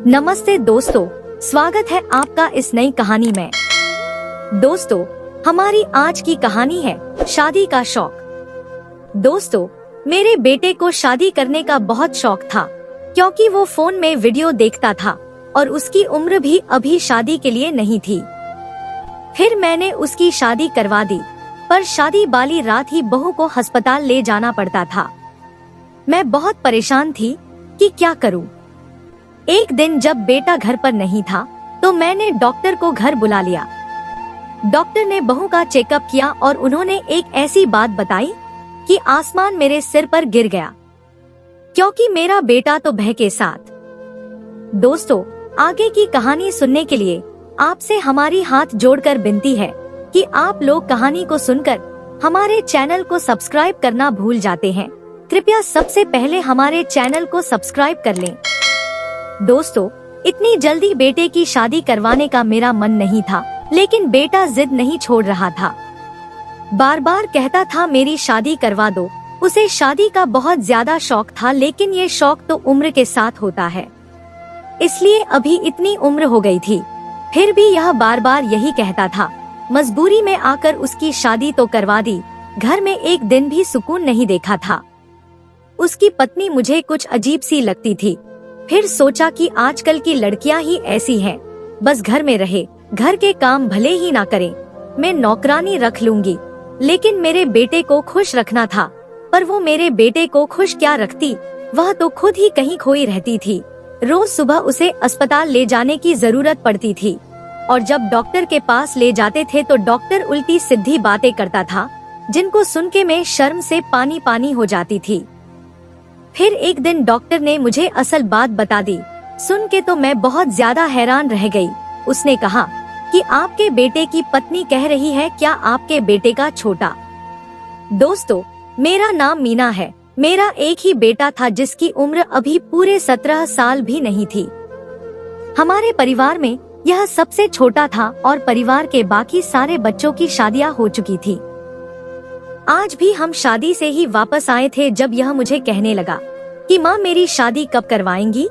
नमस्ते दोस्तों, स्वागत है आपका इस नई कहानी में। दोस्तों, हमारी आज की कहानी है शादी का शौक। दोस्तों, मेरे बेटे को शादी करने का बहुत शौक था, क्योंकि वो फोन में वीडियो देखता था और उसकी उम्र भी अभी शादी के लिए नहीं थी। फिर मैंने उसकी शादी करवा दी, पर शादी वाली रात ही बहू को अस्पताल ले जाना पड़ता था। मैं बहुत परेशान थी कि क्या करूं। एक दिन जब बेटा घर पर नहीं था, तो मैंने डॉक्टर को घर बुला लिया। डॉक्टर ने बहू का चेकअप किया और उन्होंने एक ऐसी बात बताई कि आसमान मेरे सिर पर गिर गया, क्योंकि मेरा बेटा तो भय के साथ। दोस्तों, आगे की कहानी सुनने के लिए आपसे हमारी हाथ जोड़कर विनती है कि आप लोग कहानी को सुनकर हमारे चैनल को सब्सक्राइब करना भूल जाते हैं। कृपया सबसे पहले हमारे चैनल को सब्सक्राइब कर लें। दोस्तों, इतनी जल्दी बेटे की शादी करवाने का मेरा मन नहीं था, लेकिन बेटा जिद नहीं छोड़ रहा था। बार बार कहता था मेरी शादी करवा दो। उसे शादी का बहुत ज्यादा शौक था, लेकिन ये शौक तो उम्र के साथ होता है, इसलिए अभी इतनी उम्र हो गई थी, फिर भी यह बार बार यही कहता था। मजबूरी में आकर उसकी शादी तो करवा दी। घर में एक दिन भी सुकून नहीं देखा था। उसकी पत्नी मुझे कुछ अजीब सी लगती थी। फिर सोचा कि आजकल की लड़कियां ही ऐसी हैं, बस घर में रहे, घर के काम भले ही ना करें, मैं नौकरानी रख लूंगी। लेकिन मेरे बेटे को खुश रखना था, पर वो मेरे बेटे को खुश क्या रखती, वह तो खुद ही कहीं खोई रहती थी। रोज सुबह उसे अस्पताल ले जाने की जरूरत पड़ती थी, और जब डॉक्टर के पास ले जाते थे तो डॉक्टर उल्टी सीधी बातें करता था, जिनको सुन के मैं शर्म से पानी पानी हो जाती थी। फिर एक दिन डॉक्टर ने मुझे असल बात बता दी। सुन के तो मैं बहुत ज्यादा हैरान रह गई। उसने कहा कि आपके बेटे की पत्नी कह रही है क्या आपके बेटे का छोटा। दोस्तों, मेरा नाम मीना है। मेरा एक ही बेटा था जिसकी उम्र अभी पूरे 17 साल भी नहीं थी। हमारे परिवार में यह सबसे छोटा था और परिवार के बाकी सारे बच्चों की शादियां हो चुकी थी। आज भी हम शादी से ही वापस आए थे जब यह मुझे कहने लगा कि माँ मेरी शादी कब करवाएंगी।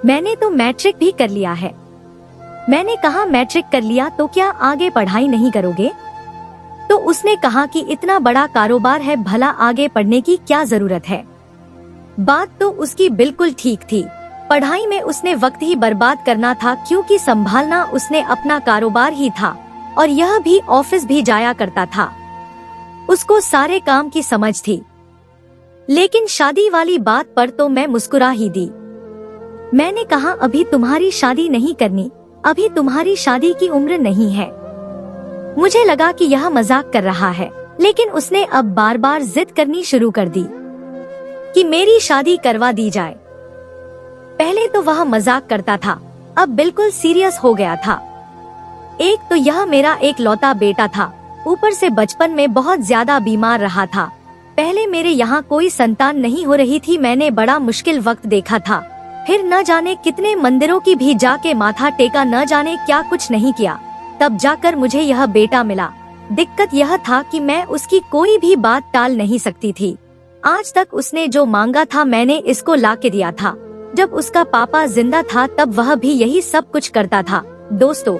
मैंने तो मैट्रिक भी कर लिया है। मैंने कहा मैट्रिक कर लिया तो क्या आगे पढ़ाई नहीं करोगे? तो उसने कहा कि इतना बड़ा कारोबार है, भला आगे पढ़ने की क्या जरूरत है। बात तो उसकी बिल्कुल ठीक थी। पढ़ाई में उसने वक्त ही बर्बाद करना था, क्योंकि संभालना उसने अपना कारोबार ही था, और यह भी ऑफिस भी जाया करता था। उसको सारे काम की समझ थी। लेकिन शादी वाली बात पर तो मैं मुस्कुरा ही दी। मैंने कहा अभी तुम्हारी शादी नहीं करनी, अभी तुम्हारी शादी की उम्र नहीं है। मुझे लगा कि यह मजाक कर रहा है, लेकिन उसने अब बार बार जिद करनी शुरू कर दी कि मेरी शादी करवा दी जाए। पहले तो वह मजाक करता था, अब बिल्कुल सीरियस हो गया था। एक तो यह मेरा एक लौता बेटा था, ऊपर से बचपन में बहुत ज्यादा बीमार रहा था। पहले मेरे यहाँ कोई संतान नहीं हो रही थी। मैंने बड़ा मुश्किल वक्त देखा था। फिर न जाने कितने मंदिरों की भी जाके माथा टेका, न जाने क्या कुछ नहीं किया, तब जाकर मुझे यह बेटा मिला। दिक्कत यह था कि मैं उसकी कोई भी बात टाल नहीं सकती थी। आज तक उसने जो मांगा था मैंने इसको ला के दिया था। जब उसका पापा जिंदा था तब वह भी यही सब कुछ करता था। दोस्तों,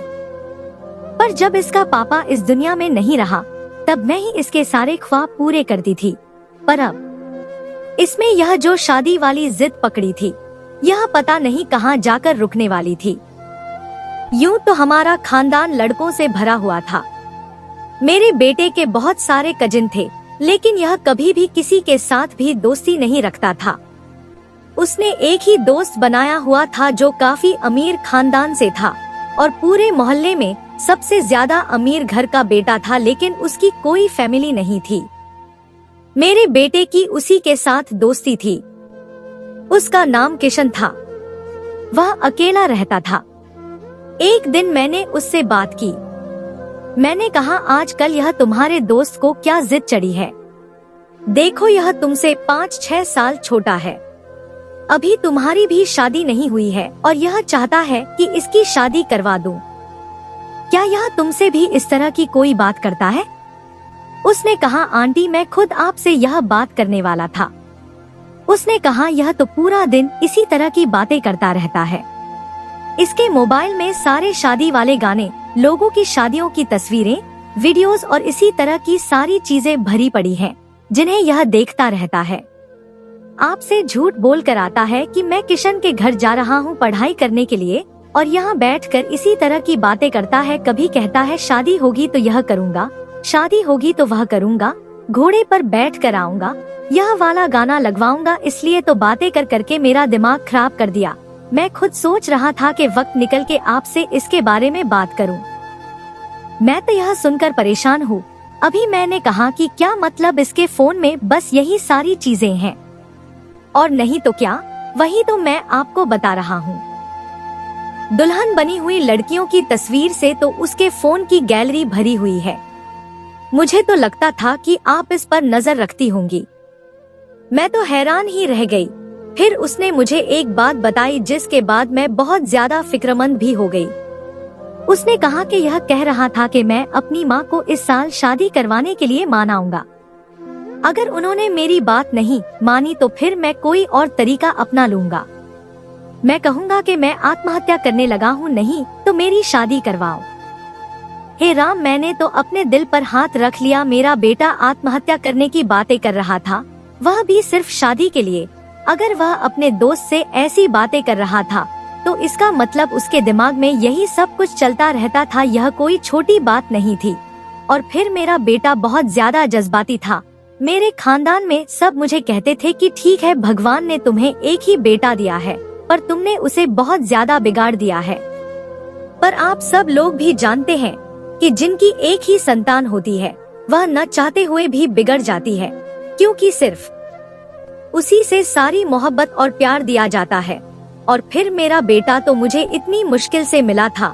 पर जब इसका पापा इस दुनिया में नहीं रहा, तब मैं ही इसके सारे ख्वाब पूरे करती थी। पर अब इसमें यह जो शादी वाली जिद पकड़ी थी, यह पता नहीं कहां जाकर रुकने वाली थी। यूं तो हमारा खानदान लड़कों से भरा हुआ था। मेरे बेटे के बहुत सारे कजिन थे, लेकिन यह कभी भी किसी के साथ भी दोस्ती नहीं रखता था। उसने एक ही दोस्त बनाया हुआ था जो काफी अमीर खानदान से था, और पूरे मोहल्ले में सबसे ज्यादा अमीर घर का बेटा था, लेकिन उसकी कोई फैमिली नहीं थी। मेरे बेटे की उसी के साथ दोस्ती थी। उसका नाम किशन था। वह अकेला रहता था। एक दिन मैंने उससे बात की। मैंने कहा आजकल यह तुम्हारे दोस्त को क्या जिद चढ़ी है? देखो, यह तुमसे 5-6 साल छोटा है। अभी तुम्हारी भी शादी नहीं हुई है और यह चाहता है कि इसकी शादी करवा दूं। क्या यह तुमसे भी इस तरह की कोई बात करता है? उसने कहा आंटी, मैं खुद आपसे यह बात करने वाला था। उसने कहा यह तो पूरा दिन इसी तरह की बातें करता रहता है। इसके मोबाइल में सारे शादी वाले गाने, लोगों की शादियों की तस्वीरें, वीडियोस और इसी तरह की सारी चीजें भरी पड़ी हैं, जिन्हें यह देखता रहता है। आपसे झूठ बोल कर आता है कि मैं किशन के घर जा रहा हूँ पढ़ाई करने के लिए, और यहाँ बैठकर इसी तरह की बातें करता है। कभी कहता है शादी होगी तो यह करूँगा, शादी होगी तो वह करूँगा, घोड़े पर बैठ कर आऊंगा, यह वाला गाना लगवाऊंगा। इसलिए तो बातें कर करके मेरा दिमाग खराब कर दिया। मैं खुद सोच रहा था कि वक्त निकल के आपसे इसके बारे में बात करूं। मैं तो यह सुनकर परेशान हूँ। अभी मैंने कहा कि क्या मतलब इसके फोन में बस यही सारी चीजें हैं, और नहीं तो क्या, वही तो मैं आपको बता रहा हूँ। दुल्हन बनी हुई लड़कियों की तस्वीर से तो उसके फोन की गैलरी भरी हुई है। मुझे तो लगता था कि आप इस पर नजर रखती होंगी। मैं तो हैरान ही रह गई। फिर उसने मुझे एक बात बताई जिसके बाद मैं बहुत ज्यादा फिक्रमंद भी हो गई। उसने कहा कि यह कह रहा था कि मैं अपनी माँ को इस साल शादी करवाने के लिए मनाऊंगा। अगर उन्होंने मेरी बात नहीं मानी तो फिर मैं कोई और तरीका अपना लूंगा। मैं कहूँगा कि मैं आत्महत्या करने लगा हूँ, नहीं तो मेरी शादी करवाओ। हे राम, मैंने तो अपने दिल पर हाथ रख लिया। मेरा बेटा आत्महत्या करने की बातें कर रहा था, वह भी सिर्फ शादी के लिए। अगर वह अपने दोस्त से ऐसी बातें कर रहा था तो इसका मतलब उसके दिमाग में यही सब कुछ चलता रहता था। यह कोई छोटी बात नहीं थी। और फिर मेरा बेटा बहुत ज्यादा जज्बाती था। मेरे खानदान में सब मुझे कहते थे कि ठीक है, भगवान ने तुम्हें एक ही बेटा दिया है, पर तुमने उसे बहुत ज्यादा बिगाड़ दिया है। पर आप सब लोग भी जानते हैं कि जिनकी एक ही संतान होती है वह न चाहते हुए भी बिगड़ जाती है, क्योंकि सिर्फ उसी से सारी मोहब्बत और प्यार दिया जाता है। और फिर मेरा बेटा तो मुझे इतनी मुश्किल से मिला था,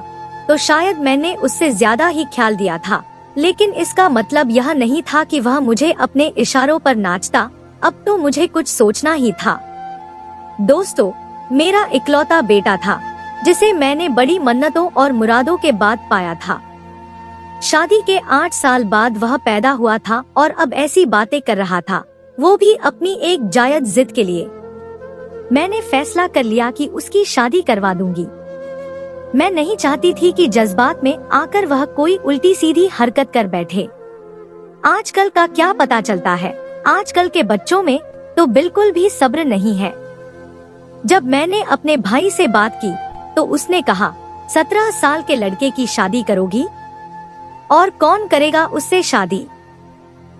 तो शायद मैंने उससे ज्यादा ही ख्याल दिया था। लेकिन इसका मतलब यह नहीं था कि वह मुझे अपने इशारों पर नाचता। अब तो मुझे कुछ सोचना ही था। दोस्तों, मेरा इकलौता बेटा था जिसे मैंने बड़ी मन्नतों और मुरादों के बाद पाया था। शादी के 8 साल बाद वह पैदा हुआ था और अब ऐसी बातें कर रहा था, वो भी अपनी एक जायज जिद के लिए। मैंने फैसला कर लिया कि उसकी शादी करवा दूंगी। मैं नहीं चाहती थी कि जज्बात में आकर वह कोई उल्टी सीधी हरकत कर बैठे। आजकल का क्या पता चलता है, आजकल के बच्चों में तो बिल्कुल भी सब्र नहीं है। जब मैंने अपने भाई से बात की तो उसने कहा, 17 साल के लड़के की शादी करोगी? और कौन करेगा उससे शादी?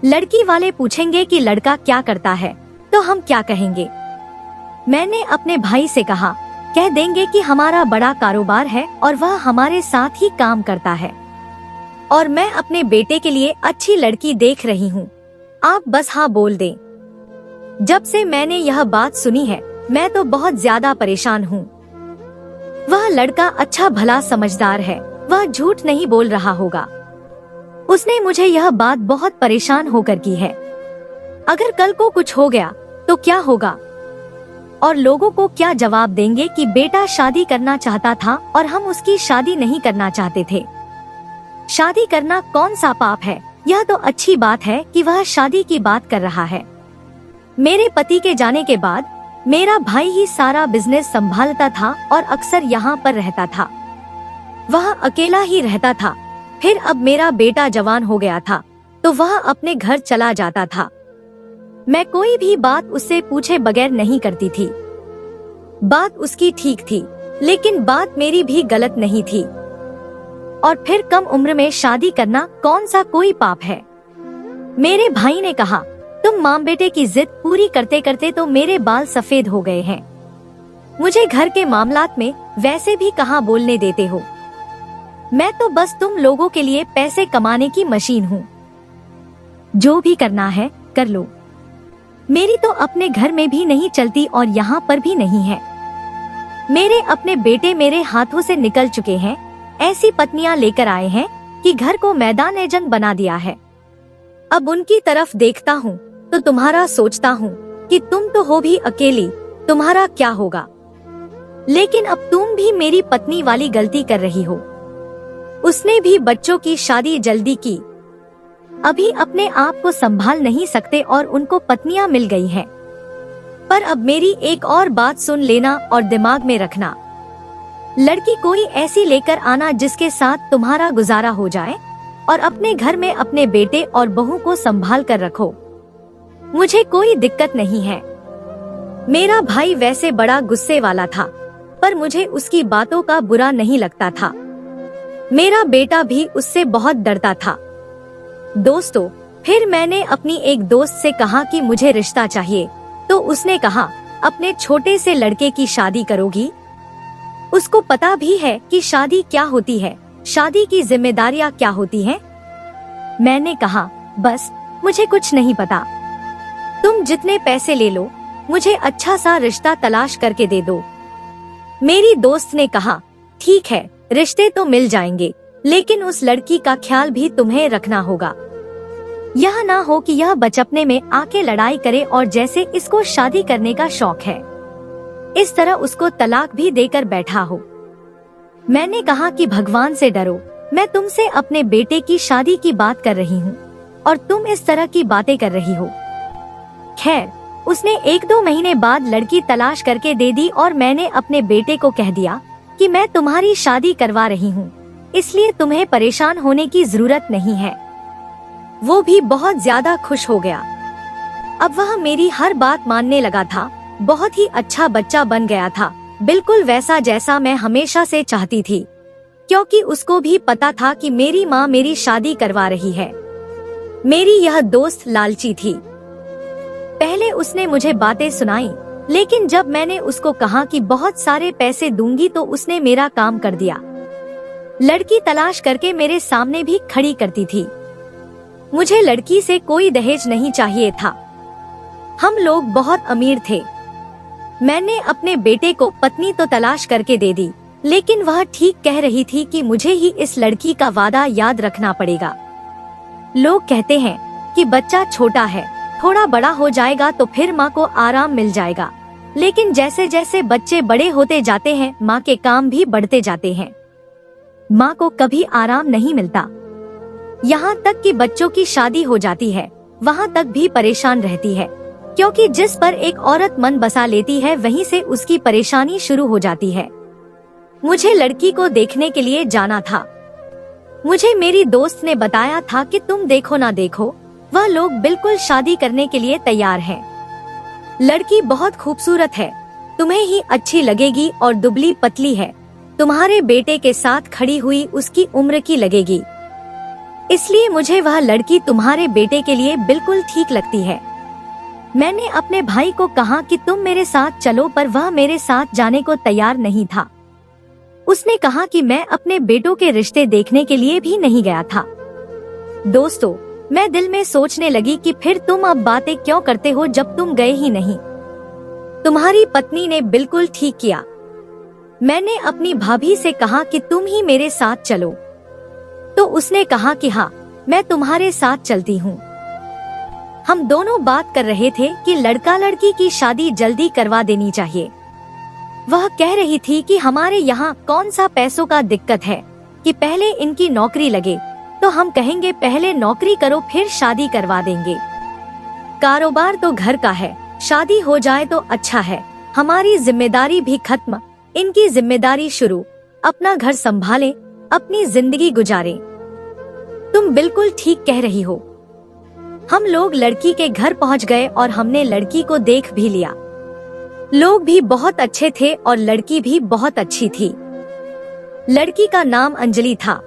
लड़की वाले पूछेंगे कि लड़का क्या करता है, तो हम क्या कहेंगे? मैंने अपने भाई से कहा, कह देंगे कि हमारा बड़ा कारोबार है और वह हमारे साथ ही काम करता है, और मैं अपने बेटे के लिए अच्छी लड़की देख रही हूँ, आप बस हाँ बोल दें। जब से मैंने यह बात सुनी है मैं तो बहुत ज्यादा परेशान हूँ। वह लड़का अच्छा भला समझदार है, वह झूठ नहीं बोल रहा होगा। उसने मुझे यह बात बहुत परेशान होकर की है। अगर कल को कुछ हो गया तो क्या होगा? और लोगों को क्या जवाब देंगे कि बेटा शादी करना चाहता था और हम उसकी शादी नहीं करना चाहते थे। शादी करना कौन सा पाप है? यह तो अच्छी बात है कि वह शादी की बात कर रहा है। मेरे पति के जाने के बाद मेरा भाई ही सारा बिजनेस संभालता था और अक्सर यहाँ पर रहता था। वह अकेला ही रहता था। फिर अब मेरा बेटा जवान हो गया था तो वह अपने घर चला जाता था। मैं कोई भी बात उससे पूछे बगैर नहीं करती थी। बात उसकी ठीक थी, लेकिन बात मेरी भी गलत नहीं थी। और फिर कम उम्र में शादी करना कौन सा कोई पाप है? मेरे भाई ने कहा, तुम माँ बेटे की जिद पूरी करते करते तो मेरे बाल सफेद हो गए हैं। मुझे घर के मामलात में वैसे भी कहाँ बोलने देते हो। मैं तो बस तुम लोगों के लिए पैसे कमाने की मशीन हूँ। जो भी करना है कर लो। मेरी तो अपने घर में भी नहीं चलती और यहाँ पर भी नहीं है। मेरे अपने बेटे मेरे हाथों से निकल चुके हैं। ऐसी पत्नियां लेकर आए हैं कि घर को मैदान जंग बना दिया है। अब उनकी तरफ देखता हूँ तो तुम्हारा सोचता हूँ कि तुम तो हो भी अकेली, तुम्हारा क्या होगा। लेकिन अब तुम भी मेरी पत्नी वाली गलती कर रही हो। उसने भी बच्चों की शादी जल्दी की, अभी अपने आप को संभाल नहीं सकते और उनको पत्नियां मिल गई हैं। पर अब मेरी एक और बात सुन लेना और दिमाग में रखना। लड़की कोई ऐसी लेकर आना जिसके साथ तुम्हारा गुजारा हो जाए और अपने घर में अपने बेटे और बहू को संभाल कर रखो। मुझे कोई दिक्कत नहीं है। मेरा भाई वैसे बड़ा गुस्से वाला था, पर मुझे उसकी बातों का बुरा नहीं लगता था। मेरा बेटा भी उससे बहुत डरता था। दोस्तों, फिर मैंने अपनी एक दोस्त से कहा कि मुझे रिश्ता चाहिए, तो उसने कहा अपने छोटे से लड़के की शादी करोगी? उसको पता भी है कि शादी क्या होती है, शादी की जिम्मेदारियां क्या होती हैं। मैंने कहा बस मुझे कुछ नहीं पता, तुम जितने पैसे ले लो, मुझे अच्छा सा रिश्ता तलाश करके दे दो। मेरी दोस्त ने कहा ठीक है, रिश्ते तो मिल जाएंगे, लेकिन उस लड़की का ख्याल भी तुम्हें रखना होगा। यह ना हो कि यह बचपने में आके लड़ाई करे और जैसे इसको शादी करने का शौक है, इस तरह उसको तलाक भी देकर बैठा हो। मैंने कहा कि भगवान से डरो, मैं तुमसे अपने बेटे की शादी की बात कर रही हूँ और तुम इस तरह की बातें कर रही हो। खैर, उसने 1-2 महीने बाद लड़की तलाश करके दे दी और मैंने अपने बेटे को कह दिया कि मैं तुम्हारी शादी करवा रही हूँ, इसलिए तुम्हें परेशान होने की जरूरत नहीं है। वो भी बहुत ज्यादा खुश हो गया। अब वह मेरी हर बात मानने लगा था। बहुत ही अच्छा बच्चा बन गया था, बिल्कुल वैसा जैसा मैं हमेशा से चाहती थी, क्योंकि उसको भी पता था कि मेरी माँ मेरी शादी करवा रही है। मेरी यह दोस्त लालची थी। पहले उसने मुझे बातें सुनाई, लेकिन जब मैंने उसको कहा कि बहुत सारे पैसे दूंगी तो उसने मेरा काम कर दिया। लड़की तलाश करके मेरे सामने भी खड़ी करती थी। मुझे लड़की से कोई दहेज नहीं चाहिए था। हम लोग बहुत अमीर थे। मैंने अपने बेटे को पत्नी तो तलाश करके दे दी, लेकिन वह ठीक कह रही थी कि मुझे ही इस लड़की का वादा याद रखना पड़ेगा। लोग कहते हैं कि बच्चा छोटा है, थोड़ा बड़ा हो जाएगा तो फिर माँ को आराम मिल जाएगा, लेकिन जैसे जैसे बच्चे बड़े होते जाते हैं, माँ के काम भी बढ़ते जाते हैं। माँ को कभी आराम नहीं मिलता। यहाँ तक कि बच्चों की शादी हो जाती है, वहाँ तक भी परेशान रहती है, क्योंकि जिस पर एक औरत मन बसा लेती है, वहीं से उसकी परेशानी शुरू हो जाती है। मुझे लड़की को देखने के लिए जाना था। मुझे मेरी दोस्त ने बताया था कि तुम देखो ना देखो, वह लोग बिल्कुल शादी करने के लिए तैयार हैं। लड़की बहुत खूबसूरत है, तुम्हें ही अच्छी लगेगी और दुबली पतली है, तुम्हारे बेटे के साथ खड़ी हुई उसकी उम्र की लगेगी, इसलिए मुझे वह लड़की तुम्हारे बेटे के लिए बिल्कुल ठीक लगती है। मैंने अपने भाई को कहा कि तुम मेरे साथ चलो, पर वह मेरे साथ जाने को तैयार नहीं था। उसने कहा कि मैं अपने बेटों के रिश्ते देखने के लिए भी नहीं गया था। दोस्तों, मैं दिल में सोचने लगी कि फिर तुम अब बातें क्यों करते हो जब तुम गए ही नहीं। तुम्हारी पत्नी ने बिल्कुल ठीक किया। मैंने अपनी भाभी से कहा कि तुम ही मेरे साथ चलो, तो उसने कहा कि हाँ, मैं तुम्हारे साथ चलती हूँ। हम दोनों बात कर रहे थे कि लड़का लड़की की शादी जल्दी करवा देनी चाहिए। वह कह रही थी कि हमारे यहाँ कौन सा पैसों का दिक्कत है कि पहले इनकी नौकरी लगे, तो हम कहेंगे पहले नौकरी करो फिर शादी करवा देंगे। कारोबार तो घर का है, शादी हो जाए तो अच्छा है, हमारी जिम्मेदारी भी खत्म, इनकी जिम्मेदारी शुरू, अपना घर संभालें, अपनी जिंदगी गुजारें। तुम बिल्कुल ठीक कह रही हो। हम लोग लड़की के घर पहुंच गए और हमने लड़की को देख भी लिया। लोग भी बहुत अच्छे थे और लड़की भी बहुत अच्छी थी। लड़की का नाम अंजलि था।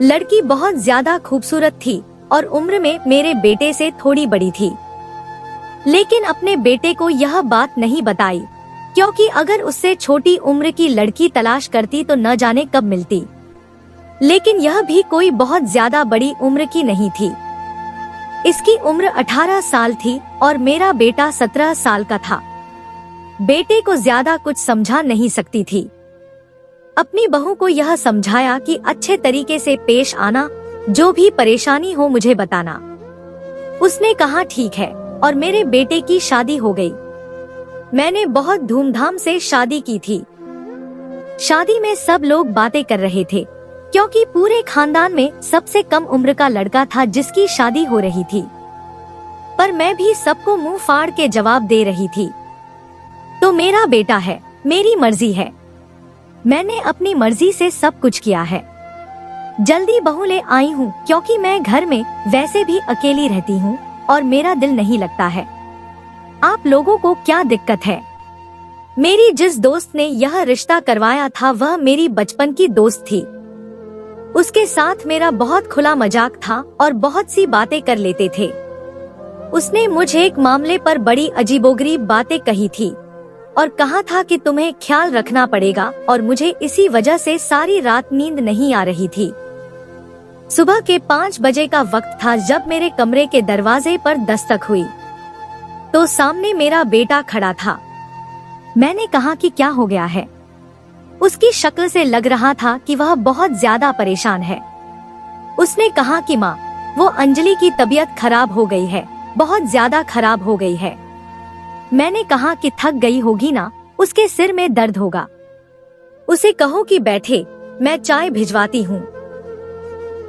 लड़की बहुत ज्यादा खूबसूरत थी और उम्र में मेरे बेटे से थोड़ी बड़ी थी, लेकिन अपने बेटे को यह बात नहीं बताई, क्योंकि अगर उससे छोटी उम्र की लड़की तलाश करती तो न जाने कब मिलती। लेकिन यह भी कोई बहुत ज्यादा बड़ी उम्र की नहीं थी। इसकी उम्र 18 साल थी और मेरा बेटा 17 साल का था। बेटे को ज्यादा कुछ समझा नहीं सकती थी। अपनी बहू को यह समझाया कि अच्छे तरीके से पेश आना, जो भी परेशानी हो मुझे बताना। उसने कहा ठीक है और मेरे बेटे की शादी हो गई। मैंने बहुत धूमधाम से शादी की थी। शादी में सब लोग बातें कर रहे थे, क्योंकि पूरे खानदान में सबसे कम उम्र का लड़का था जिसकी शादी हो रही थी। पर मैं भी सबको मुंह फाड़ के जवाब दे रही थी, तो मेरा बेटा है, मेरी मर्जी है। मैंने अपनी मर्जी से सब कुछ किया है। जल्दी बहू ले आई हूँ क्योंकि मैं घर में वैसे भी अकेली रहती हूँ और मेरा दिल नहीं लगता है। आप लोगों को क्या दिक्कत है? मेरी जिस दोस्त ने यह रिश्ता करवाया था वह मेरी बचपन की दोस्त थी। उसके साथ मेरा बहुत खुला मजाक था और बहुत सी बातें कर लेते थे। उसने मुझे एक मामले पर बड़ी अजीबोगरीब बातें कही थी और कहा था कि तुम्हें ख्याल रखना पड़ेगा, और मुझे इसी वजह से सारी रात नींद नहीं आ रही थी। सुबह के 5 बजे का वक्त था जब मेरे कमरे के दरवाजे पर दस्तक हुई तो सामने मेरा बेटा खड़ा था। मैंने कहा कि क्या हो गया है? उसकी शक्ल से लग रहा था कि वह बहुत ज्यादा परेशान है। उसने कहा कि माँ, वो अंजलि की तबीयत खराब हो गई है, बहुत ज्यादा खराब हो गई है। मैंने कहा कि थक गई होगी ना, उसके सिर में दर्द होगा। उसे कहो कि बैठे, मैं चाय भिजवाती हूँ।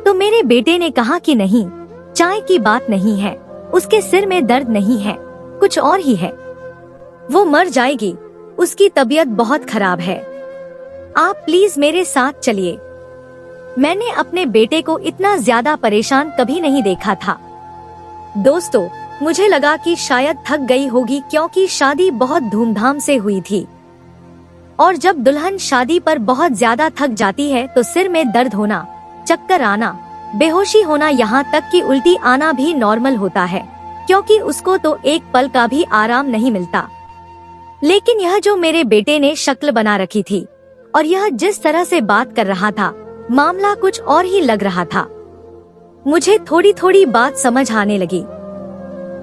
तो मेरे बेटे ने कहा कि नहीं, चाय की बात नहीं है, उसके सिर में दर्द नहीं है, कुछ और ही है। वो मर जाएगी, उसकी तबीयत बहुत खराब है। आप प्लीज मेरे साथ चलिए। मैंने अपने बेटे को इतना ज्यादा परेशान कभी नहीं देखा था। दोस्तों, मुझे लगा कि शायद थक गई होगी क्योंकि शादी बहुत धूमधाम से हुई थी, और जब दुल्हन शादी पर बहुत ज्यादा थक जाती है तो सिर में दर्द होना, चक्कर आना, बेहोशी होना, यहाँ तक कि उल्टी आना भी नॉर्मल होता है, क्योंकि उसको तो एक पल का भी आराम नहीं मिलता। लेकिन यह जो मेरे बेटे ने शक्ल बना रखी थी और यह जिस तरह से बात कर रहा था, मामला कुछ और ही लग रहा था। मुझे थोड़ी थोड़ी बात समझ आने लगी।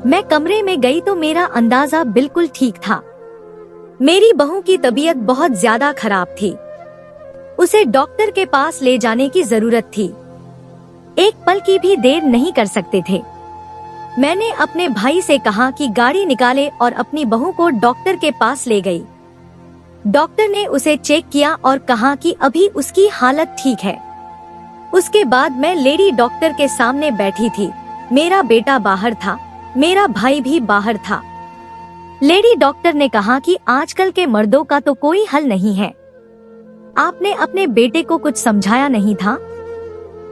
मैं कमरे में गई तो मेरा अंदाजा बिल्कुल ठीक था। मेरी बहू की तबीयत बहुत ज्यादा खराब थी। उसे डॉक्टर के पास ले जाने की जरूरत थी। एक पल की भी देर नहीं कर सकते थे। मैंने अपने भाई से कहा कि गाड़ी निकाले और अपनी बहू को डॉक्टर के पास ले गई। डॉक्टर ने उसे चेक किया और कहा कि अभी उसकी हालत ठीक है। उसके बाद मैं लेडी डॉक्टर के सामने बैठी थी। मेरा बेटा बाहर था, मेरा भाई भी बाहर था। लेडी डॉक्टर ने कहा कि आजकल के मर्दों का तो कोई हल नहीं है। आपने अपने बेटे को कुछ समझाया नहीं था,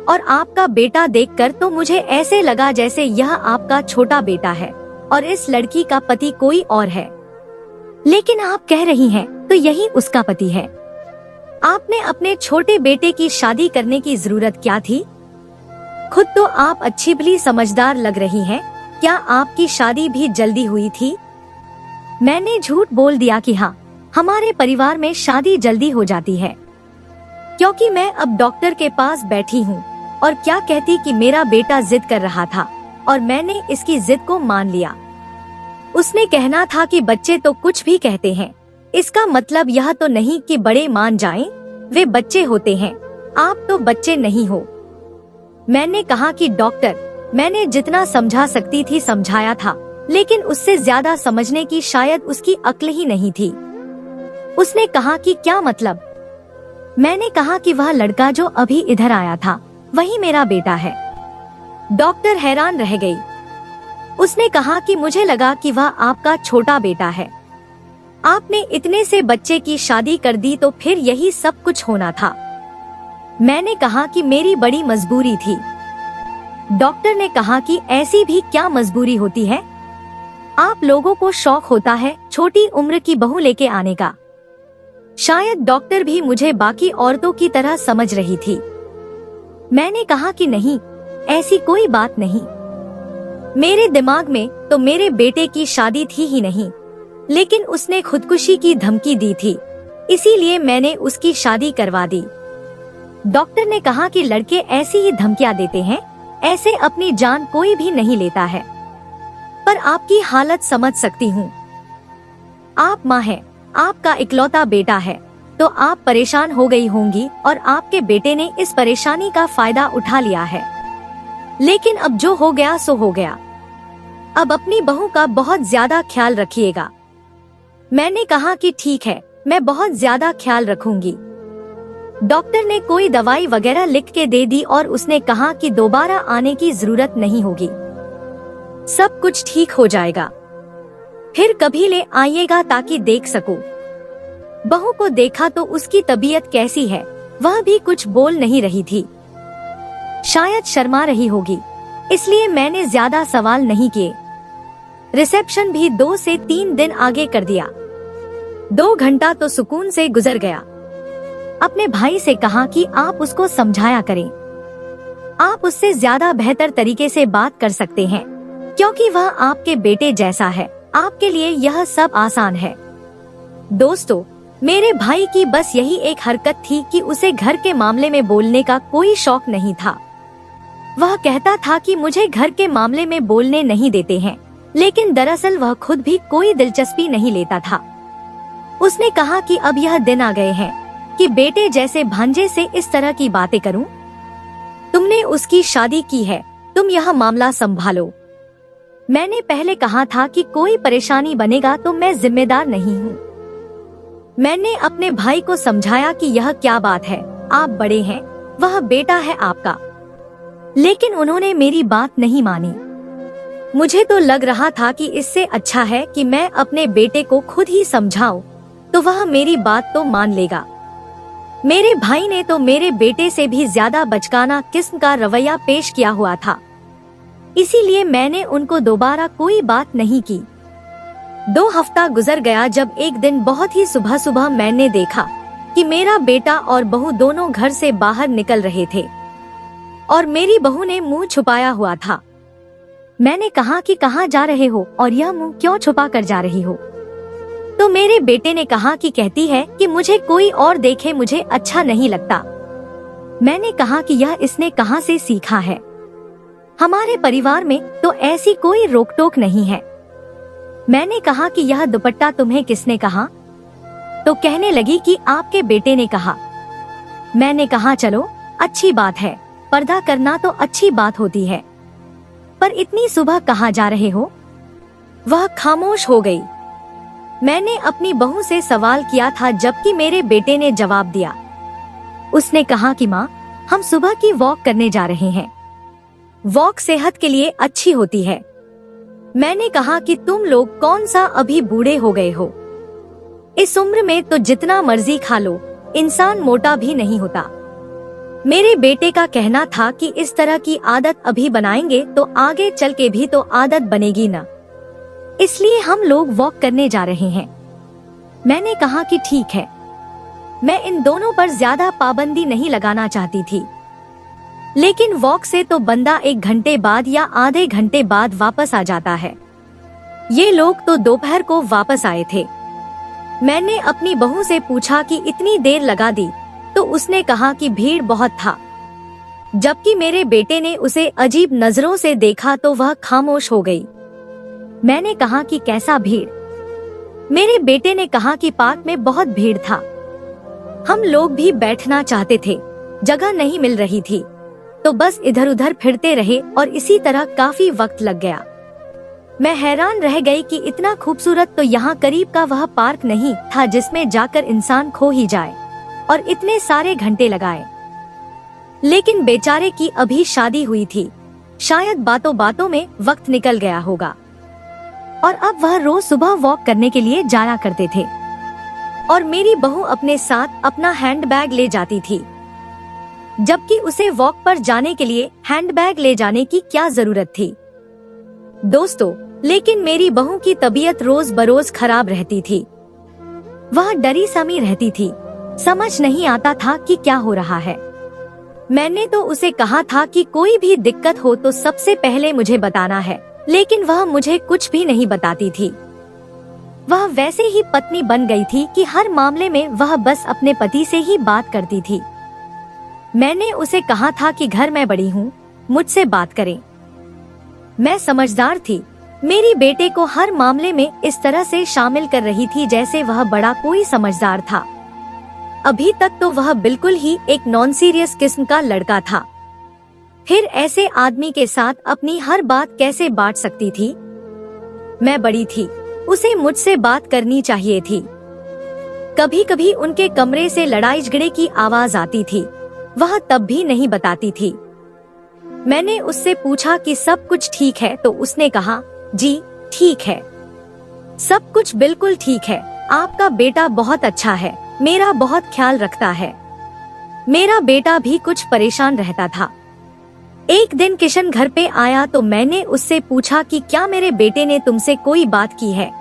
और आपका बेटा देखकर तो मुझे ऐसे लगा जैसे यह आपका छोटा बेटा है और इस लड़की का पति कोई और है। लेकिन आप कह रही हैं तो यही उसका पति है। आपने अपने छोटे बेटे की शादी करने की जरूरत क्या थी? खुद तो आप अच्छी भली समझदार लग रही हैं। क्या आपकी शादी भी जल्दी हुई थी? मैंने झूठ बोल दिया कि हाँ, हमारे परिवार में शादी जल्दी हो जाती है, क्योंकि मैं अब डॉक्टर के पास बैठी हूँ। और क्या कहती कि मेरा बेटा जिद कर रहा था और मैंने इसकी जिद को मान लिया। उसने कहना था कि बच्चे तो कुछ भी कहते हैं, इसका मतलब यह तो नहीं कि बड़े मान जाएं, वे बच्चे होते हैं, आप तो बच्चे नहीं हो। मैंने कहा कि डॉक्टर, मैंने जितना समझा सकती थी समझाया था, लेकिन उससे ज्यादा समझने की शायद उसकी अक्ल ही नहीं थी। उसने कहा कि क्या मतलब? मैंने कहा कि वह लड़का जो अभी इधर आया था वही मेरा बेटा है। डॉक्टर हैरान रह गई। उसने कहा कि मुझे लगा कि वह आपका छोटा बेटा है। आपने इतने से बच्चे की शादी कर दी तो फिर यही सब कुछ होना था। मैंने कहा कि मेरी बड़ी मजबूरी थी। डॉक्टर ने कहा कि ऐसी भी क्या मजबूरी होती है? आप लोगों को शौक होता है छोटी उम्र की बहू लेके आने का। शायद डॉक्टर भी मुझे बाकी औरतों की तरह समझ रही थी। मैंने कहा कि नहीं, ऐसी कोई बात नहीं। मेरे दिमाग में तो मेरे बेटे की शादी थी ही नहीं, लेकिन उसने खुदकुशी की धमकी दी थी, इसीलिए मैंने उसकी शादी करवा दी। डॉक्टर ने कहा कि लड़के ऐसी ही धमकियां देते हैं, ऐसे अपनी जान कोई भी नहीं लेता है। पर आपकी हालत समझ सकती हूँ। आप माँ हैं, आपका इकलौता बेटा है, तो आप परेशान हो गई होंगी और आपके बेटे ने इस परेशानी का फायदा उठा लिया है। लेकिन अब जो हो गया सो हो गया। अब अपनी बहू का बहुत ज्यादा ख्याल रखिएगा। मैंने कहा कि ठीक है, मैं बहुत ज्यादा ख्याल रखूंगी। डॉक्टर ने कोई दवाई वगैरह लिख के दे दी और उसने कहा कि दोबारा आने की जरूरत नहीं होगी, सब कुछ ठीक हो जाएगा, फिर कभी ले आइएगा ताकि देख सकूं। बहू को देखा तो उसकी तबीयत कैसी है वह भी कुछ बोल नहीं रही थी। शायद शर्मा रही होगी, इसलिए मैंने ज्यादा सवाल नहीं किए। रिसेप्शन भी 2 से 3 दिन आगे कर दिया। 2 घंटा तो सुकून से गुजर गया। अपने भाई से कहा कि आप उसको समझाया करें, आप उससे ज्यादा बेहतर तरीके से बात कर सकते हैं क्योंकि वह आपके बेटे जैसा है, आपके लिए यह सब आसान है। दोस्तों, मेरे भाई की बस यही एक हरकत थी कि उसे घर के मामले में बोलने का कोई शौक नहीं था। वह कहता था कि मुझे घर के मामले में बोलने नहीं देते हैं, लेकिन दरअसल वह खुद भी कोई दिलचस्पी नहीं लेता था। उसने कहा कि अब यह दिन आ गए हैं कि बेटे जैसे भांजे से इस तरह की बातें करूं। तुमने उसकी शादी की है, तुम यह मामला संभालो। मैंने पहले कहा था कि कोई परेशानी बनेगा तो मैं जिम्मेदार नहीं हूँ। मैंने अपने भाई को समझाया कि यह क्या बात है, आप बड़े हैं, वह बेटा है आपका। लेकिन उन्होंने मेरी बात नहीं मानी। मुझे तो लग रहा था कि इससे अच्छा है कि मैं अपने बेटे को खुद ही समझाऊं, तो वह मेरी बात तो मान लेगा। मेरे भाई ने तो मेरे बेटे से भी ज्यादा बचकाना किस्म का रवैया पेश किया हुआ था, इसीलिए मैंने उनको दोबारा कोई बात नहीं की। 2 हफ्ता गुजर गया जब एक दिन बहुत ही सुबह सुबह मैंने देखा कि मेरा बेटा और बहू दोनों घर से बाहर निकल रहे थे और मेरी बहू ने मुंह छुपाया हुआ था। मैंने कहा कि कहाँ जा रहे हो और यह मुंह क्यों छुपा कर जा रही हो? तो मेरे बेटे ने कहा कि कहती है कि मुझे कोई और देखे मुझे अच्छा नहीं लगता। मैंने कहा कि यह इसने कहाँ से सीखा है? हमारे परिवार में तो ऐसी कोई रोक टोक नहीं है। मैंने कहा कि यह दुपट्टा तुम्हें किसने कहा? तो कहने लगी कि आपके बेटे ने कहा। मैंने कहा चलो अच्छी बात है, पर्दा करना तो अच्छी बात होती है, पर इतनी सुबह कहाँ जा रहे हो? वह खामोश हो गई। मैंने अपनी बहू से सवाल किया था जबकि मेरे बेटे ने जवाब दिया। उसने कहा कि माँ, हम सुबह की वॉक करने जा रहे हैं, वॉक सेहत के लिए अच्छी होती है। मैंने कहा कि तुम लोग कौन सा अभी बूढ़े हो गए हो, इस उम्र में तो जितना मर्जी खा लो, इंसान मोटा भी नहीं होता। मेरे बेटे का कहना था कि इस तरह की आदत अभी बनाएंगे तो आगे चल के भी तो आदत बनेगी ना, इसलिए हम लोग वॉक करने जा रहे हैं। मैंने कहा कि ठीक है। मैं इन दोनों पर ज्यादा पाबंदी नहीं लगाना चाहती थी, लेकिन वॉक से तो बंदा 1 घंटे बाद या आधे घंटे बाद वापस आ जाता है। ये लोग तो दोपहर को वापस आए थे। मैंने अपनी बहू से पूछा कि इतनी देर लगा दी, तो उसने कहा कि भीड़ बहुत था। जबकि मेरे बेटे ने उसे अजीब नजरों से देखा तो वह खामोश हो गई। मैंने कहा कि कैसा भीड़? मेरे बेटे ने कहा कि पार्क में बहुत भीड़ था, हम लोग भी बैठना चाहते थे, जगह नहीं मिल रही थी, तो बस इधर उधर फिरते रहे और इसी तरह काफी वक्त लग गया। मैं हैरान रह गई कि इतना खूबसूरत तो यहाँ करीब का वह पार्क नहीं था जिसमें जाकर इंसान खो ही जाए, और इतने सारे घंटे लगाए। लेकिन बेचारे की अभी शादी हुई थी, शायद बातों बातों में वक्त निकल गया होगा, और अब वह रोज सुबह वॉक करने के लिए जाया करते थे, और मेरी बहू अपने साथ अपना हैंडबैग ले जाती थी, जबकि उसे वॉक पर जाने के लिए हैंडबैग ले जाने की क्या जरूरत थी? दोस्तों, लेकिन मेरी बहू की तबीयत रोज बरोज खराब रहती थी। वह डरी समी रहती थी, समझ नहीं आता था कि क्या हो रहा है। मैंने तो उसे कहा था कि कोई भी दिक्कत हो तो सबसे पहले मुझे बताना है, लेकिन वह मुझे कुछ भी नहीं बताती थी। वह वैसे ही पत्नी बन गई थी कि हर मामले में वह बस अपने पति से ही बात करती थी। मैंने उसे कहा था कि घर में बड़ी हूँ, मुझसे बात करें। मैं समझदार थी, मेरी बेटे को हर मामले में इस तरह से शामिल कर रही थी जैसे वह बड़ा कोई समझदार था। अभी तक तो वह बिल्कुल ही एक नॉन सीरियस किस्म का लड़का था। फिर ऐसे आदमी के साथ अपनी हर बात कैसे बांट सकती थी? मैं बड़ी थी, उसे मुझसे बात करनी चाहिए थी। कभी कभी उनके कमरे से लड़ाई झगड़े की आवाज आती थी, वह तब भी नहीं बताती थी। मैंने उससे पूछा कि सब कुछ ठीक है, तो उसने कहा जी ठीक है, सब कुछ बिल्कुल ठीक है, आपका बेटा बहुत अच्छा है, मेरा बहुत ख्याल रखता है। मेरा बेटा भी कुछ परेशान रहता था। एक दिन किशन घर पे आया तो मैंने उससे पूछा कि क्या मेरे बेटे ने तुमसे कोई बात की है।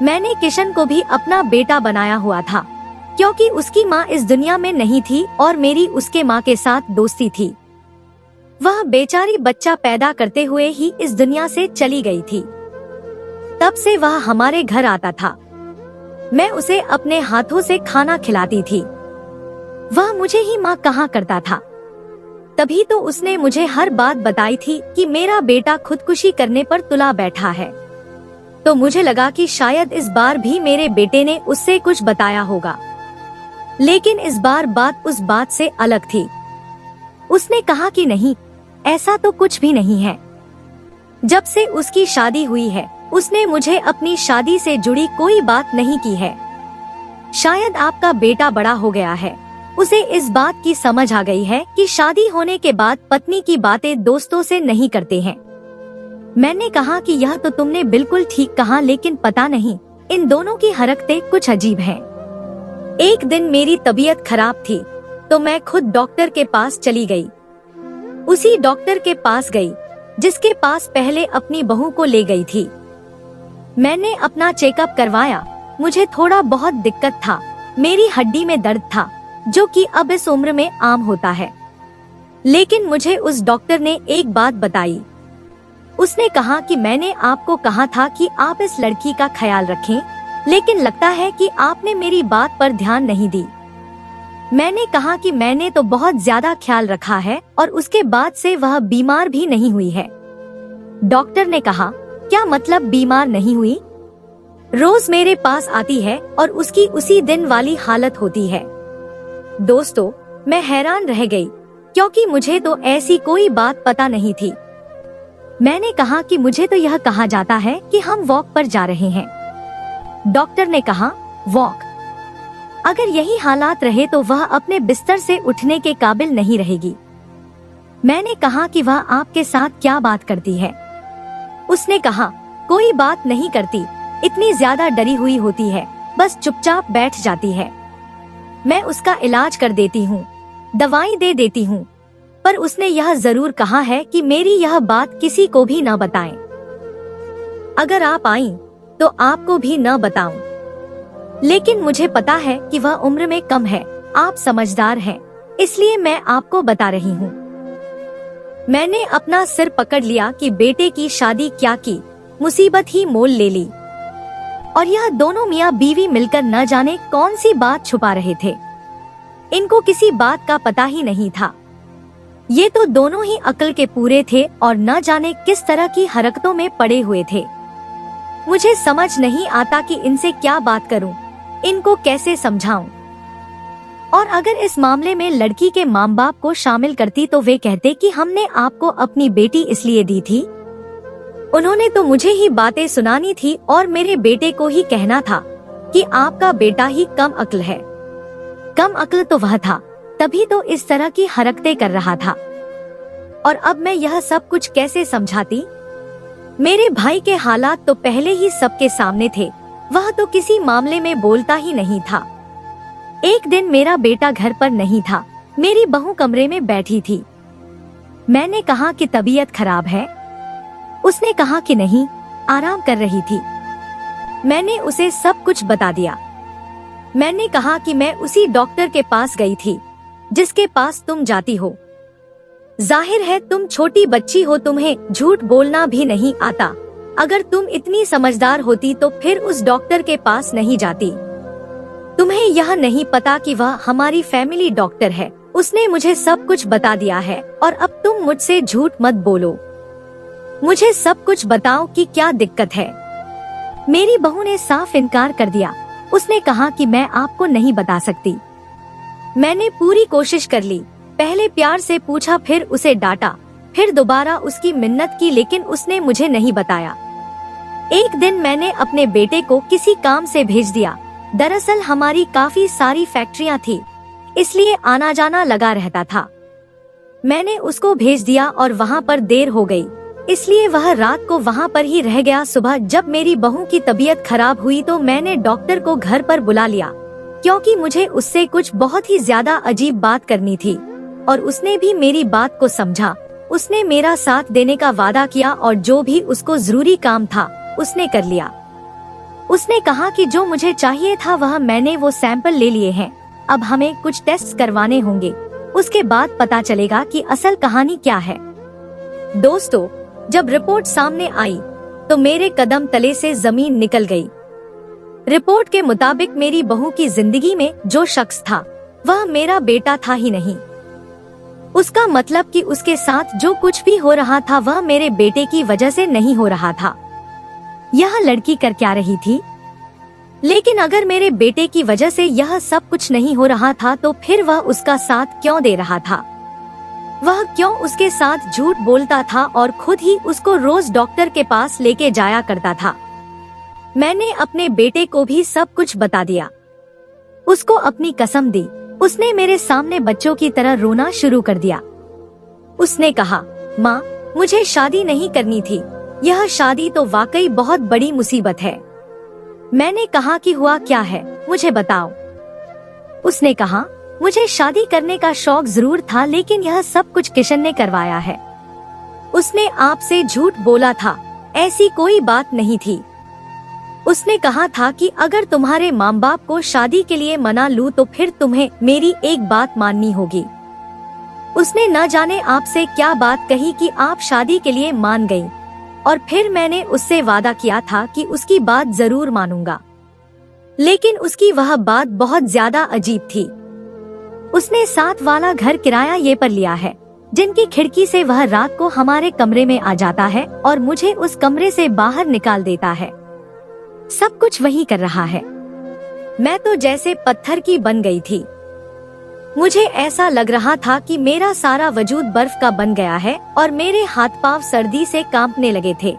मैंने किशन को भी अपना बेटा बनाया हुआ था, क्योंकि उसकी माँ इस दुनिया में नहीं थी और मेरी उसके माँ के साथ दोस्ती थी। वह बेचारी बच्चा पैदा करते हुए ही इस दुनिया से चली गई थी। तब से वह हमारे घर आता था। मैं उसे अपने हाथों से खाना खिलाती थी। वह मुझे ही माँ कहा करता था। तभी तो उसने मुझे हर बात बताई थी कि मेरा बेटा खुदकुशी करने पर तुला बैठा है। तो मुझे लगा कि शायद इस बार भी मेरे बेटे ने उससे कुछ बताया होगा, लेकिन इस बार बात उस बात से अलग थी। उसने कहा कि नहीं, ऐसा तो कुछ भी नहीं है। जब से उसकी शादी हुई है, उसने मुझे अपनी शादी से जुड़ी कोई बात नहीं की है। शायद आपका बेटा बड़ा हो गया है, उसे इस बात की समझ आ गई है कि शादी होने के बाद पत्नी की बातें दोस्तों से नहीं करते हैं। मैंने कहा कि यह तो तुमने बिल्कुल ठीक कहा, लेकिन पता नहीं इन दोनों की हरकतें कुछ अजीब हैं। एक दिन मेरी तबीयत खराब थी तो मैं खुद डॉक्टर के पास चली गई। उसी डॉक्टर के पास गई जिसके पास पहले अपनी बहू को ले गई थी। मैंने अपना चेकअप करवाया। मुझे थोड़ा बहुत दिक्कत था, मेरी हड्डी में दर्द था, जो कि अब इस उम्र में आम होता है। लेकिन मुझे उस डॉक्टर ने एक बात बताई। उसने कहा कि मैंने आपको कहा था कि आप इस लड़की का ख्याल रखें, लेकिन लगता है कि आपने मेरी बात पर ध्यान नहीं दी। मैंने कहा कि मैंने तो बहुत ज्यादा ख्याल रखा है और उसके बाद से वह बीमार भी नहीं हुई है। डॉक्टर ने कहा, क्या मतलब बीमार नहीं हुई? रोज मेरे पास आती है और उसकी उसी दिन वाली हालत होती है। दोस्तों, मैं हैरान रह गई, क्योंकि मुझे तो ऐसी कोई बात पता नहीं थी। मैंने कहा कि मुझे तो यह कहा जाता है कि हम वॉक पर जा रहे हैं। डॉक्टर ने कहा, वॉक? अगर यही हालात रहे तो वह अपने बिस्तर से उठने के काबिल नहीं रहेगी। मैंने कहा कि वह आपके साथ क्या बात करती है? उसने कहा, कोई बात नहीं करती, इतनी ज्यादा डरी हुई होती है, बस चुपचाप बैठ जाती है। मैं उसका इलाज कर देती हूँ, दवाई दे देती हूँ, पर उसने यह जरूर कहा है कि मेरी यह बात किसी को भी न बताएं। अगर आप आईं तो आपको भी न बताऊं। लेकिन मुझे पता है कि वह उम्र में कम है, आप समझदार हैं, इसलिए मैं आपको बता रही हूँ। मैंने अपना सिर पकड़ लिया कि बेटे की शादी क्या की, मुसीबत ही मोल ले ली। और यह दोनों मियाँ बीवी मिलकर न जाने कौन सी बात छुपा रहे थे। इनको किसी बात का पता ही नहीं था। ये तो दोनों ही अक्ल के पूरे थे और न जाने किस तरह की हरकतों में पड़े हुए थे। मुझे समझ नहीं आता कि इनसे क्या बात करूं, इनको कैसे समझाऊं। और अगर इस मामले में लड़की के माँ बाप को शामिल करती तो वे कहते कि हमने आपको अपनी बेटी इसलिए दी थी। उन्होंने तो मुझे ही बातें सुनानी थी और मेरे बेटे को ही कहना था कि आपका बेटा ही कम अक्ल है। कम अक्ल तो वह था, तभी तो इस तरह की हरकतें कर रहा था। और अब मैं यह सब कुछ कैसे समझाती? मेरे भाई के हालात तो पहले ही सबके सामने थे, वह तो किसी मामले में बोलता ही नहीं था। एक दिन मेरा बेटा घर पर नहीं था, मेरी बहू कमरे में बैठी थी। मैंने कहा कि तबीयत खराब है। उसने कहा कि नहीं, आराम कर रही थी। मैंने उसे सब कुछ बता दिया। मैंने कहा कि मैं उसी डॉक्टर के पास गई थी जिसके पास तुम जाती हो। जाहिर है तुम छोटी बच्ची हो, तुम्हें झूठ बोलना भी नहीं आता। अगर तुम इतनी समझदार होती तो फिर उस डॉक्टर के पास नहीं जाती। तुम्हें यह नहीं पता कि वह हमारी फैमिली डॉक्टर है। उसने मुझे सब कुछ बता दिया है और अब तुम मुझसे झूठ मत बोलो। मुझे सब कुछ बताओ कि क्या दिक्कत है। मेरी बहू ने साफ इनकार कर दिया। उसने कहा कि मैं आपको नहीं बता सकती। मैंने पूरी कोशिश कर ली, पहले प्यार से पूछा, फिर उसे डांटा, फिर दोबारा उसकी मिन्नत की, लेकिन उसने मुझे नहीं बताया। एक दिन मैंने अपने बेटे को किसी काम से भेज दिया। दरअसल हमारी काफी सारी फैक्ट्रियां थी, इसलिए आना जाना लगा रहता था। मैंने उसको भेज दिया और वहाँ पर देर हो गई। इसलिए वह रात को वहाँ पर ही रह गया। सुबह जब मेरी बहू की तबीयत खराब हुई तो मैंने डॉक्टर को घर पर बुला लिया, क्योंकि मुझे उससे कुछ बहुत ही ज्यादा अजीब बात करनी थी। और उसने भी मेरी बात को समझा। उसने मेरा साथ देने का वादा किया और जो भी उसको जरूरी काम था उसने कर लिया। उसने कहा कि जो मुझे चाहिए था वह मैंने वो सैंपल ले लिए हैं, अब हमें कुछ टेस्ट करवाने होंगे, उसके बाद पता चलेगा कि असल कहानी क्या है। दोस्तों, जब रिपोर्ट सामने आई तो मेरे कदम तले से जमीन निकल गई। रिपोर्ट के मुताबिक मेरी बहू की जिंदगी में जो शख्स था वह मेरा बेटा था ही नहीं। उसका मतलब कि उसके साथ जो कुछ भी हो रहा था वह मेरे बेटे की वजह से नहीं हो रहा था। यह लड़की कर क्या रही थी? लेकिन अगर मेरे बेटे की वजह से यह सब कुछ नहीं हो रहा था तो फिर वह उसका साथ क्यों दे रहा था? वह क्यों उसके साथ झूठ बोलता था और खुद ही उसको रोज डॉक्टर के पास लेके जाया करता था? मैंने अपने बेटे को भी सब कुछ बता दिया, उसको अपनी कसम दी। उसने मेरे सामने बच्चों की तरह रोना शुरू कर दिया। उसने कहा, माँ, मुझे शादी नहीं करनी थी, यह शादी तो वाकई बहुत बड़ी मुसीबत है। मैंने कहा कि हुआ क्या है, मुझे बताओ। उसने कहा, मुझे शादी करने का शौक जरूर था, लेकिन यह सब कुछ किशन ने करवाया है। उसने आपसे झूठ बोला था, ऐसी कोई बात नहीं थी। उसने कहा था कि अगर तुम्हारे माँ बाप को शादी के लिए मना लूं तो फिर तुम्हें मेरी एक बात माननी होगी। उसने न जाने आपसे क्या बात कही कि आप शादी के लिए मान गई, और फिर मैंने उससे वादा किया था कि उसकी बात जरूर मानूंगा। लेकिन उसकी वह बात बहुत ज्यादा अजीब थी। उसने साथ वाला घर किराया ये पर लिया है, जिनकी खिड़की से वह रात को हमारे कमरे में आ जाता है और मुझे उस कमरे से बाहर निकाल देता है। सब कुछ वही कर रहा है। मैं तो जैसे पत्थर की बन गई थी। मुझे ऐसा लग रहा था कि मेरा सारा वजूद बर्फ का बन गया है और मेरे हाथ पांव सर्दी से कांपने लगे थे।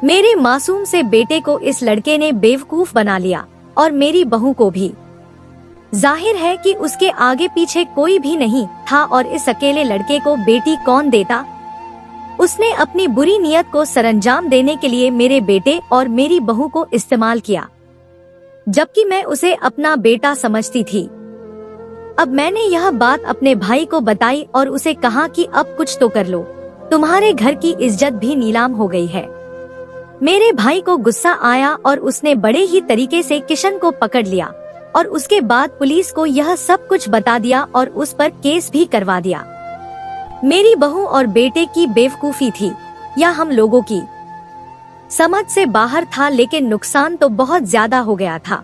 मेरे मासूम से बेटे को इस लड़के ने बेवकूफ बना लिया और मेरी बहू को भी। जाहिर है कि उसके आगे पीछे कोई भी नहीं था और इस अकेले लड़के को बेटी कौन देता? उसने अपनी बुरी नियत को सरंजाम देने के लिए मेरे बेटे और मेरी बहू को इस्तेमाल किया, जबकि मैं उसे अपना बेटा समझती थी। अब मैंने यह बात अपने भाई को बताई और उसे कहा कि अब कुछ तो कर लो, तुम्हारे घर की इज्जत भी नीलाम हो गई है। मेरे भाई को गुस्सा आया और उसने बड़े ही तरीके से किशन को पकड़ लिया और उसके बाद पुलिस को यह सब कुछ बता दिया और उस पर केस भी करवा दिया। मेरी बहू और बेटे की बेवकूफी थी या हम लोगों की समझ से बाहर था, लेकिन नुकसान तो बहुत ज्यादा हो गया था।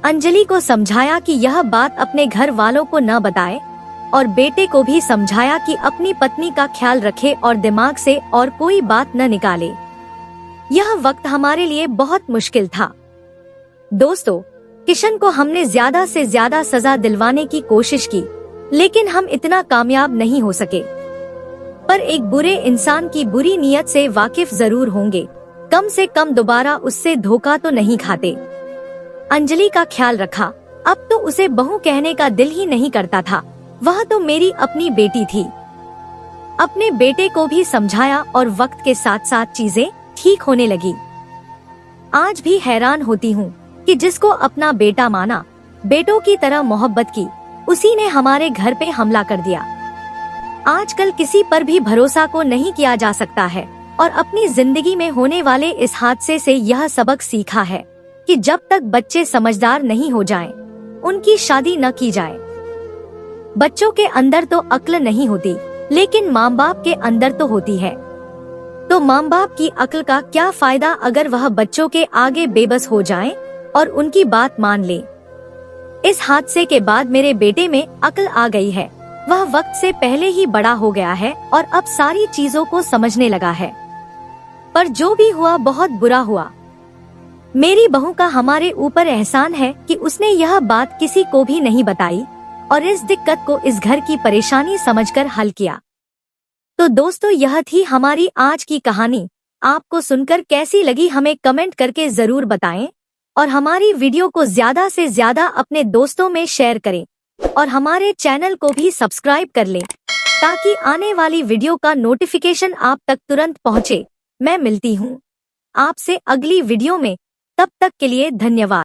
अंजलि को समझाया कि यह बात अपने घर वालों को न बताए और बेटे को भी समझाया कि अपनी पत्नी का ख्याल रखे और दिमाग से और कोई बात न निकाले। यह वक्त हमारे लिए बहुत मुश्किल था। दोस्तों, किशन को हमने ज्यादा से ज्यादा सजा दिलवाने की कोशिश की, लेकिन हम इतना कामयाब नहीं हो सके। पर एक बुरे इंसान की बुरी नीयत से वाकिफ जरूर होंगे, कम से कम दोबारा उससे धोखा तो नहीं खाते। अंजलि का ख्याल रखा, अब तो उसे बहू कहने का दिल ही नहीं करता था, वह तो मेरी अपनी बेटी थी। अपने बेटे को भी समझाया और वक्त के साथ साथ चीजें ठीक होने लगी। आज भी हैरान होती हूँ कि जिसको अपना बेटा माना, बेटों की तरह मोहब्बत की, उसी ने हमारे घर पे हमला कर दिया। आजकल किसी पर भी भरोसा को नहीं किया जा सकता है और अपनी जिंदगी में होने वाले इस हादसे से यह सबक सीखा है कि जब तक बच्चे समझदार नहीं हो जाएं, उनकी शादी न की जाए। बच्चों के अंदर तो अक्ल नहीं होती, लेकिन माँ बाप के अंदर तो होती है। तो माँ बाप की अक्ल का क्या फायदा अगर वह बच्चों के आगे बेबस हो जाएं और उनकी बात मान ले। इस हादसे के बाद मेरे बेटे में अक्ल आ गई है, वह वक्त से पहले ही बड़ा हो गया है और अब सारी चीजों को समझने लगा है। पर जो भी हुआ बहुत बुरा हुआ। मेरी बहू का हमारे ऊपर एहसान है कि उसने यह बात किसी को भी नहीं बताई और इस दिक्कत को इस घर की परेशानी समझकर हल किया। तो दोस्तों, यह थी हमारी आज की कहानी। आपको सुनकर कैसी लगी हमें कमेंट करके जरूर बताएं और हमारी वीडियो को ज्यादा से ज्यादा अपने दोस्तों में शेयर करें और हमारे चैनल को भी सब्सक्राइब कर लें। ताकि आने वाली वीडियो का नोटिफिकेशन आप तक तुरंत पहुंचे। मैं मिलती हूँ आपसे अगली वीडियो में, तब तक के लिए धन्यवाद।